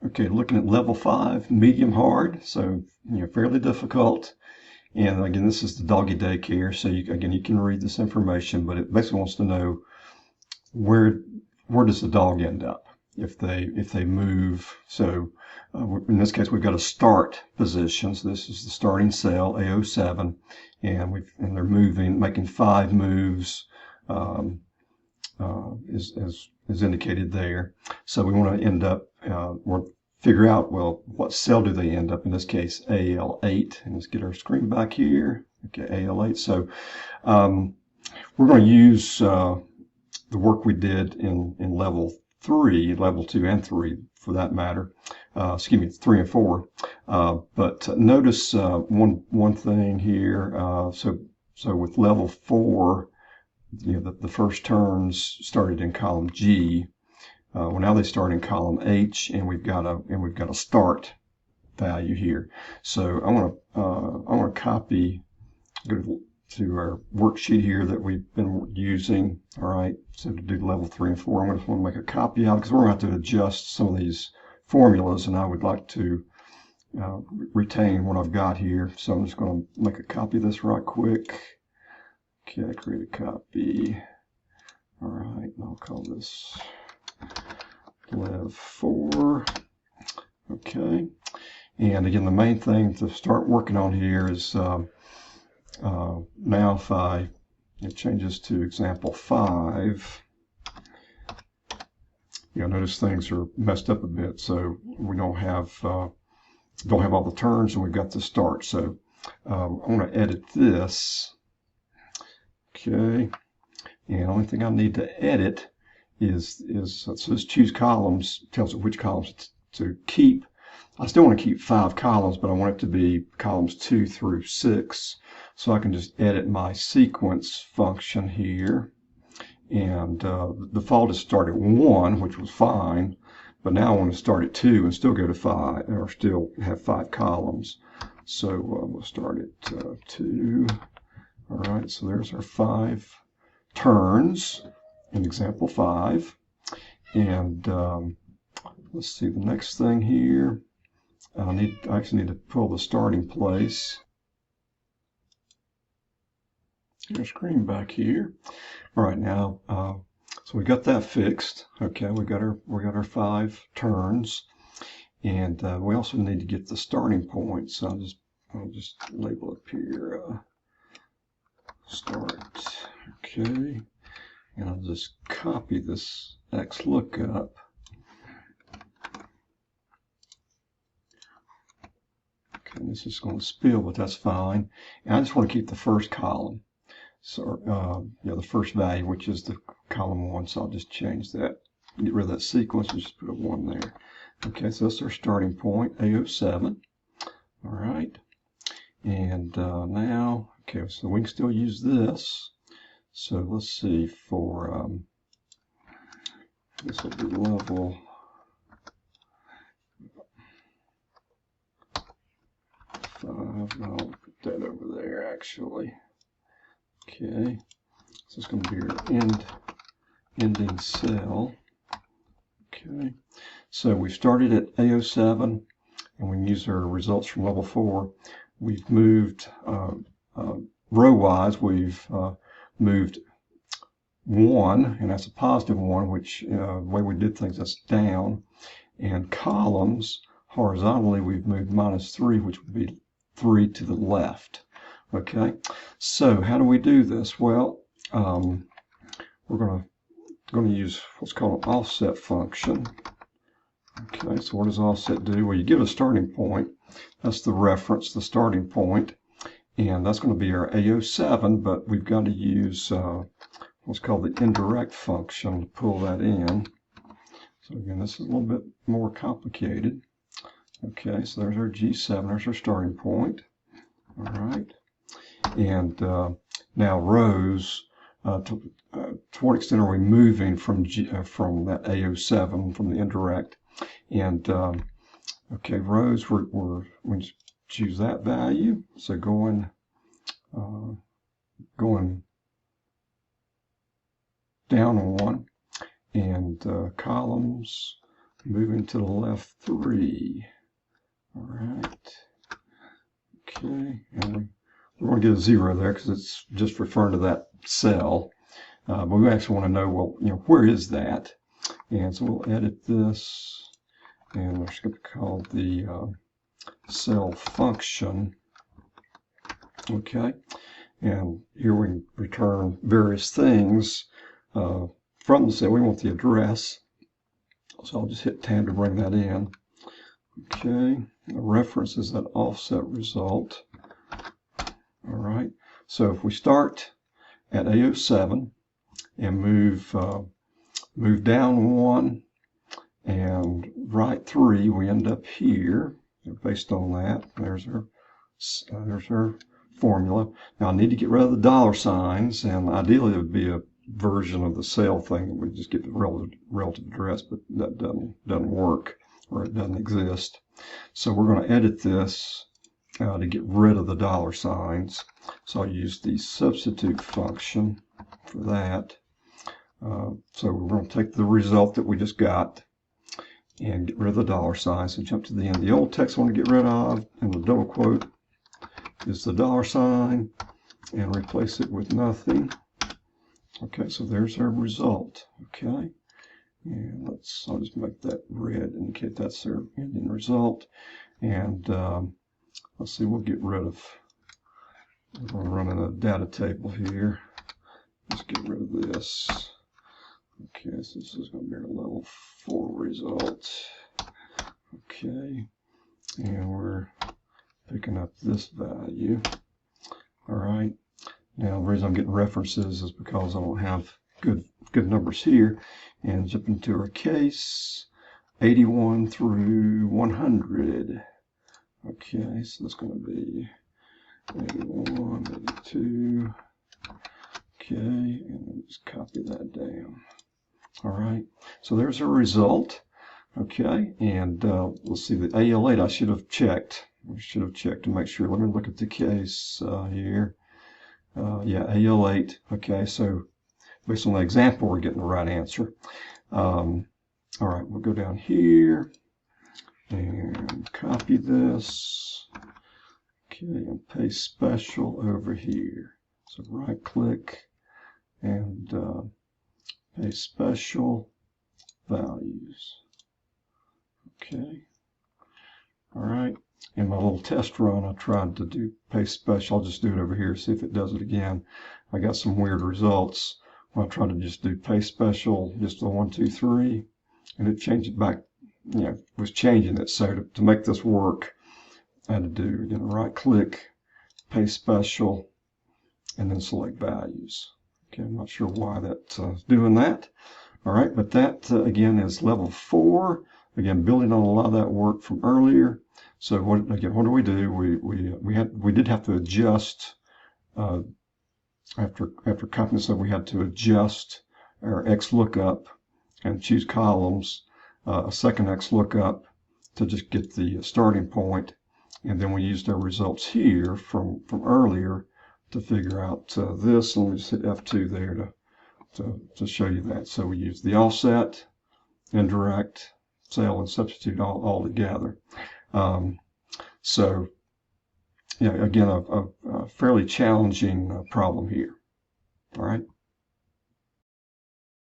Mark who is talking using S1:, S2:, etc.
S1: Okay, looking at level 5, medium hard, so fairly difficult. And again, this is the Doggy Daycare, so you can read this information, but it basically wants to know where does the dog end up if they move. So in this case, we've got a start position. So this is the starting cell, A07, and they're moving, making 5 moves. Is indicated there. So we want to end up or figure out, well, what cell do they end up? In this case, AL8. And let's get our screen back here. Okay, AL8. So we're going to use the work we did in level 3, level 2 and 3 for that matter. Excuse me, 3 and 4. But notice one thing here. So with level 4, the first turns started in column G. Well, now they start in column H, and we've got a start value here. So I want to copy, go to our worksheet here that we've been using. All right, so to do level 3 and 4, I'm just want to make a copy out because we're going to have to adjust some of these formulas, and I would like to retain what I've got here. So I'm just going to make a copy of this right quick. Okay, create a copy. All right, and I'll call this Lev 4. Okay, and again, the main thing to start working on here is now if it changes to example 5, notice things are messed up a bit. So we don't have all the turns, and we've got the start. So I want to edit this. Okay, and the only thing I need to edit is so this choose columns tells it which columns to keep. I still want to keep 5 columns, but I want it to be columns 2 through 6. So I can just edit my sequence function here, and the default is start at 1, which was fine, but now I want to start at 2 and still go to 5, or still have 5 columns. So we'll start at 2. All right, so there's our 5 turns in example 5. And let's see the next thing here. I actually need to pull the starting place. Your screen back here. All right, now so we got that fixed. Okay, we got our 5 turns, and we also need to get the starting point. So I'll just label up here. Start. Okay, and I'll just copy this X lookup. Okay, this is going to spill, but that's fine. And I just want to keep the first column. So the first value, which is the column 1. So I'll just change that, get rid of that sequence, and just put a 1 there. Okay, so that's our starting point, A07. All right, and now. Okay, so we can still use this. So let's see, for this will be level 5. I'll put that over there actually. Okay, so it's going to be your ending cell. Okay, so we started at A07, and we can use our results from level 4. We've moved row-wise, we've moved 1, and that's a positive 1, which the way we did things, that's down. And columns, horizontally, we've moved -3, which would be 3 to the left. Okay, so how do we do this? Well, we're going to use what's called an offset function. Okay, so what does offset do? Well, you give a starting point. That's the reference, the starting point. And that's going to be our A07, but we've got to use what's called the indirect function to pull that in. So again, this is a little bit more complicated. Okay, so there's our G7, there's our starting point. All right, and now rows, to what extent are we moving from that A07, from the indirect? And okay, rows, we choose that value. So going down 1, and columns, moving to the left 3. All right. Okay, and we're going to get a 0 there because it's just referring to that cell. But we actually want to know, well, where is that? And so we'll edit this, and we're just going to call the cell function. Okay, and here we can return various things from the cell. We want the address, so I'll just hit tab to bring that in. Okay, the reference is that offset result. All right, so if we start at A07 and move down 1 and right 3, we end up here. Based on that, there's our formula. Now I need to get rid of the dollar signs, and ideally it would be a version of the cell thing that would just get the relative address, but that doesn't work, or it doesn't exist. So we're going to edit this to get rid of the dollar signs. So I'll use the substitute function for that. So we're going to take the result that we just got and get rid of the dollar sign. So jump to the end. The old text I want to get rid of, and the double quote is the dollar sign, and replace it with nothing. Okay, so there's our result. Okay, and I'll just make that red, indicate that's our ending result. And let's see, we'll get rid of, we're going to run in a data table here. Let's get rid of this. Okay, so this is going to be our level 4 result. Okay, and we're picking up this value. All right, now the reason I'm getting references is because I don't have good numbers here. And jump into our case, 81 through 100. Okay, so that's going to be 81, 82. Okay, and just copy that down. All right, so there's a result. Okay, and let's see, the AL8 I should have checked. We should have checked to make sure. Let me look at the case here. Yeah, AL8. Okay, so based on the example, we're getting the right answer. All right, we'll go down here and copy this. Okay, and paste special over here. So right click and paste special values. Okay. All right. In my little test run, I tried to do paste special. I'll just do it over here, see if it does it again. I got some weird results when I tried to just do paste special, just the 1, 2, 3, and it changed it back. Was changing it. So to make this work, I had to do right click, paste special, and then select values. Okay, I'm not sure why that's doing that. All right, but that again is level 4. Again, building on a lot of that work from earlier. So what do we do? We did have to adjust after copying this up. We had to adjust our XLOOKUP and choose columns, a second XLOOKUP to just get the starting point, and then we used our results here from earlier to figure out this. And we just hit F2 there to show you that. So we use the offset, indirect, cell, and substitute all together. So again, a fairly challenging problem here. All right.